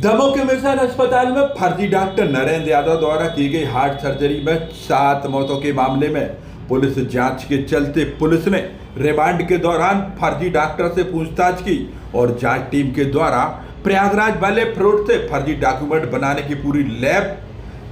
दमोह के मिशन अस्पताल में फर्जी डॉक्टर नरेंद्र यादव द्वारा की गई हार्ट सर्जरी में 7 मौतों के मामले में पुलिस जांच के चलते पुलिस ने रिमांड के दौरान फर्जी डॉक्टर से पूछताछ की और जांच टीम के द्वारा प्रयागराज वाले फ्रोड से फर्जी डॉक्यूमेंट बनाने की पूरी लैब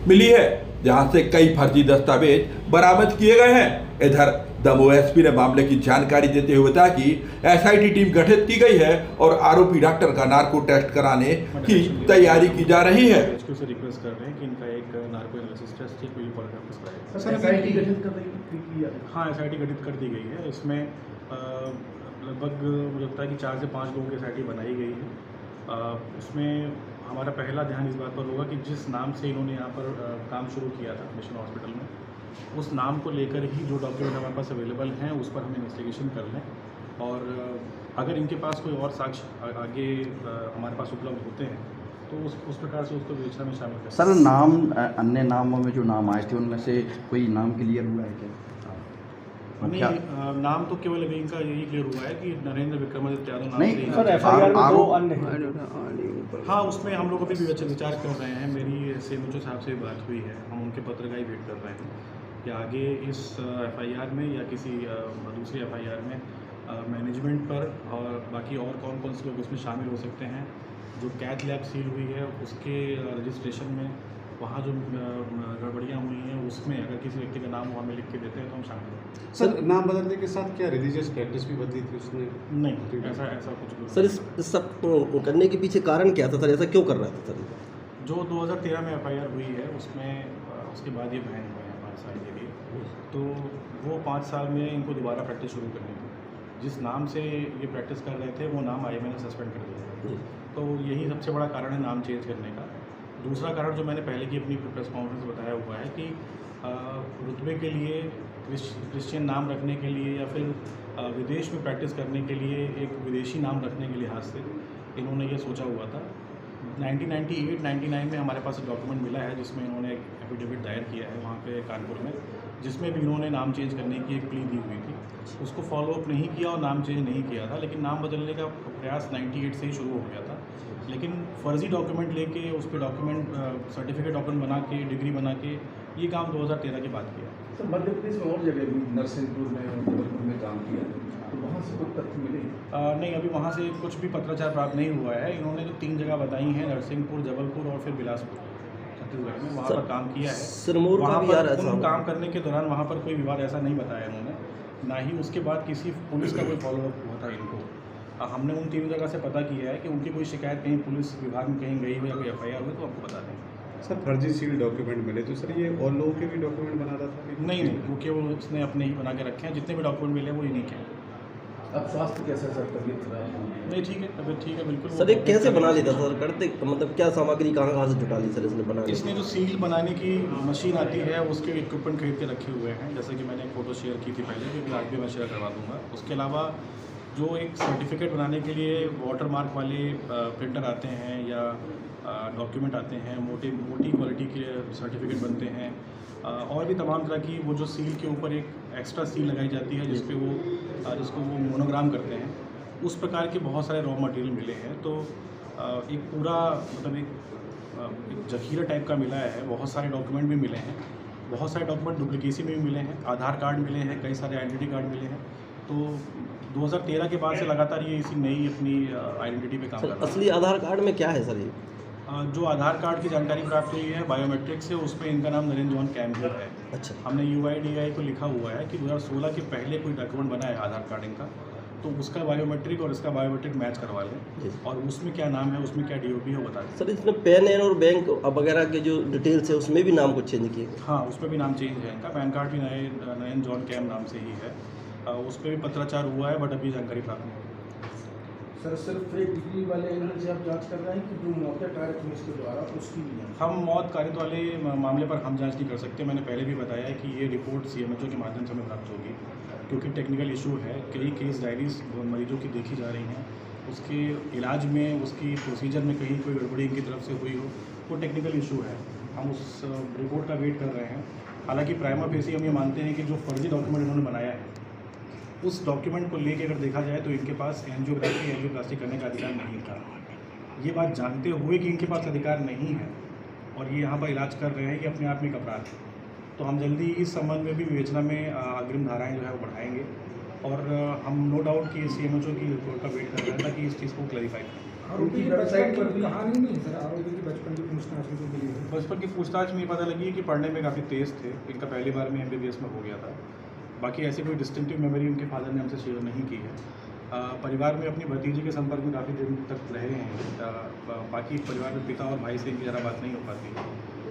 मिली है, जहां से कई फर्जी दस्तावेज बरामद किए गए हैं। इधर दमोह एसपी ने मामले की जानकारी देते हुए बताया कि एसआईटी टीम गठित की गई है और आरोपी डॉक्टर का नार्को टेस्ट कराने की तैयारी की जा रही है। से रिक्वेस्ट कर रहे हैं कि इनका एक नार्को एनालिसिस टेस्ट या कोई पॉलीग्राफ कराएं। सर एसआईटी गठित कर दी है। हाँ, एसआईटी गठित कर दी गई है। इसमें लगभग मुझे लगता है कि 4 से 5 लोगों की एसआईटी बनाई गई है। उसमें हमारा पहला ध्यान इस बात पर होगा कि जिस नाम से इन्होंने यहाँ पर काम शुरू किया था मिशन हॉस्पिटल में, उस नाम को लेकर ही जो डॉक्यूमेंट हमारे पास अवेलेबल हैं उस पर हम इन्वेस्टिगेशन कर लें और अगर इनके पास कोई और साक्ष्य आगे हमारे पास उपलब्ध होते हैं तो उस प्रकार से उसको विवेचना में शामिल करें। सर नाम अन्य नामों में जो नाम आए थे उनमें से कोई नाम क्लियर हुआ है क्या? नहीं, नाम तो केवल अभी इनका यही क्लियर हुआ है कि नरेंद्र विक्रमादित्य यादव नाम नहीं से सर, एफआईआर में 2 अन्य। हाँ, उसमें हम लोग अभी विचार कर रहे हैं। मेरी सीएमओ साहब से बात हुई है, हम उनके पत्र का ही वेट कर रहे हैं कि आगे इस एफआईआर में या किसी दूसरी एफआईआर में मैनेजमेंट पर और बाकी और कौन कौन से लोग उसमें शामिल हो सकते हैं। जो कैथ लैब सील हुई है उसके रजिस्ट्रेशन में वहाँ जो गड़बड़ियाँ हुई हैं उसमें अगर किसी व्यक्ति का नाम वहाँ में लिख के देते हैं तो हम शामिल होंगे। सर नाम बदलने के साथ क्या रिलीजियस प्रैक्टिस भी बदली थी उसने? नहीं, ऐसा कुछ नहीं। सर इस सब करने के पीछे कारण क्या था सर? ऐसा क्यों कर रहा था सर? जो 2013 में एफआईआर हुई है उसमें उसके बाद ये बैन हुए हैं 5 साल के लिए, तो वो 5 साल में इनको दोबारा प्रैक्टिस शुरू करनी थी। जिस नाम से ये प्रैक्टिस कर रहे थे वो नाम आईएमए ने सस्पेंड कर दिया, तो यही सबसे बड़ा कारण है नाम चेंज करने का। दूसरा कारण जो मैंने पहले की अपनी प्रेस कॉन्फ्रेंस में बताया हुआ है कि रुतबे के लिए क्रिश्चियन नाम रखने के लिए या फिर विदेश में प्रैक्टिस करने के लिए एक विदेशी नाम रखने के लिहाज से इन्होंने ये सोचा हुआ था। 1998-99 में हमारे पास एक डॉक्यूमेंट मिला है जिसमें इन्होंने एक एफिडेविट दायर किया है वहाँ पे कानपुर में, जिसमें भी इन्होंने नाम चेंज करने की एक प्ली दी हुई थी। उसको फॉलोअप नहीं किया और नाम चेंज नहीं किया था, लेकिन नाम बदलने का प्रयास 98 से ही शुरू हो गया था। लेकिन फर्जी डॉक्यूमेंट लेके उस पर डॉक्यूमेंट सर्टिफिकेट डॉक्यूमेंट बना के डिग्री बना के ये काम 2013 के बाद किया। तो मध्य प्रदेश में और जगह भी नरसिंहपुर में जबलपुर में काम किया, तो वहाँ से कोई तथ्य मिले? नहीं, अभी वहाँ से कुछ भी पत्राचार प्राप्त नहीं हुआ है। इन्होंने जो 3 जगह बताई हैं, नरसिंहपुर, जबलपुर और फिर बिलासपुर छत्तीसगढ़ में, वहाँ पर काम किया है। सिरमौर का भी यार ऐसा काम करने के दौरान वहाँ पर कोई विवाद ऐसा नहीं बताया इन्होंने, ना ही उसके बाद किसी पुलिस का कोई फॉलोअप हुआ था इनको। हमने उन 3 जगह से पता किया है कि उनकी कोई शिकायत कहीं पुलिस विभाग में कहीं गई हो या कोई एफआईआर हुई तो आपको बता दें। सर फर्जी सील डॉक्यूमेंट मिले तो सर ये और लोगों के भी डॉक्यूमेंट बनाता था? नहीं, वो केवल उसने अपने ही बना के रखे हैं। जितने भी डॉक्यूमेंट मिले वो इन्हीं के हैं। अब स्वास्थ्य कैसा सर? तबीयत खराब? नहीं, ठीक है, तबीयत ठीक है, बिल्कुल। सर ये कैसे बना लेता सर? करते मतलब क्या सामग्री कहाँ से जुटा ली सर इसने बना? इसने जो सील बनाने की मशीन आती है उसके इक्विपमेंट खरीद के रखे हुए हैं, जैसे कि मैंने एक फ़ोटो शेयर की थी पहले, क्योंकि आज भी मैं शेयर करवा दूँगा। उसके अलावा जो एक सर्टिफिकेट बनाने के लिए वाटर मार्क वाले प्रिंटर आते हैं या डॉक्यूमेंट आते हैं, मोटी क्वालिटी के सर्टिफिकेट बनते हैं, और भी तमाम तरह की वो जो सील के ऊपर एक एक्स्ट्रा सील लगाई जाती है जिसको वो मोनोग्राम करते हैं, उस प्रकार के बहुत सारे रॉ मटेरियल मिले हैं। तो एक पूरा मतलब एक जखीरा टाइप का मिला है। बहुत सारे डॉक्यूमेंट भी मिले हैं, बहुत सारे डॉक्यूमेंट डुप्लीकेसी में भी मिले हैं, आधार कार्ड मिले हैं, कई सारे आइडेंटिटी कार्ड मिले हैं। तो 2013 के बाद से लगातार ये इसी नई अपनी आइडेंटिटी पे काम कर रहा है। असली आधार कार्ड में क्या है सर ये? जो आधार कार्ड की जानकारी प्राप्त हुई है बायोमेट्रिक से, उसमें इनका नाम नरेंद्र जॉन कैम्बूर है। अच्छा, हमने UIDAI को लिखा हुआ है कि 2016 के पहले कोई डॉक्यूमेंट बना है आधार कार्ड इनका, तो उसका बायोमेट्रिक और इसका बायोमेट्रिक मैच करवा लें और उसमें क्या नाम है, उसमें क्या DOP है वो बता दें। सर इसमें पैन एन और बैंक वगैरह के जो डिटेल्स है उसमें भी नाम को चेंज किए? हाँ, उसमें भी नाम चेंज है इनका। पैन कार्ड भी नरेंद्र जॉन कैम नाम से ही है। उस पर भी पत्राचार हुआ है, बट अभी जानकारी प्राप्त नहीं। सर सिर्फ एक डिग्री वाले एंगल से आप जांच कर रहे हैं कि जो मौत कारित हुई इसके द्वारा उसकी भी? हम मौत कारित वाले मामले पर हम जांच नहीं कर सकते। मैंने पहले भी बताया है कि ये रिपोर्ट CMHO के माध्यम से हमें प्राप्त होगी, क्योंकि टेक्निकल इशू है। कई केस डायरीज मरीजों की देखी जा रही हैं, उसके इलाज में, उसकी प्रोसीजर में कहीं कोई गड़बड़ी इनकी तरफ से हुई हो, वो टेक्निकल इशू है। हम उस रिपोर्ट का वेट कर रहे हैं। हालांकि प्राइमा फेसी हम ये मानते हैं कि जो फर्जी डॉक्यूमेंट इन्होंने बनाया है उस डॉक्यूमेंट को लेके अगर देखा जाए तो इनके पास एंजियोप्लास्टी करने का अधिकार नहीं था। ये बात जानते हुए कि इनके पास अधिकार नहीं है और ये यहाँ पर इलाज कर रहे हैं, ये अपने आप में एक अपराध है। तो हम जल्दी इस संबंध में भी विवेचना में अग्रिम धाराएं जो है वो बढ़ाएंगे और हम नो डाउट कि CMHO की रिपोर्ट का वेट कर रहे हैं ताकि इस चीज़ को क्लैरिफाई करें। आरोपी की वेबसाइट पर भी कहानी नहीं सर, आरोपी की बचपन की पूछताछ में जो मिली है। बचपन की पूछताछ में ये पता लगी है कि पढ़ने में काफ़ी तेज़ थे, इनका पहली बार में MBBS में हो गया था। बाकी ऐसी कोई डिस्टिंक्टिव मेमोरी उनके फादर ने हमसे शेयर नहीं की है। परिवार में अपनी भतीजी के संपर्क में काफ़ी दिन तक रहे हैं। बाकी परिवार में पिता और भाई से इनकी ज़रा बात नहीं हो पाती।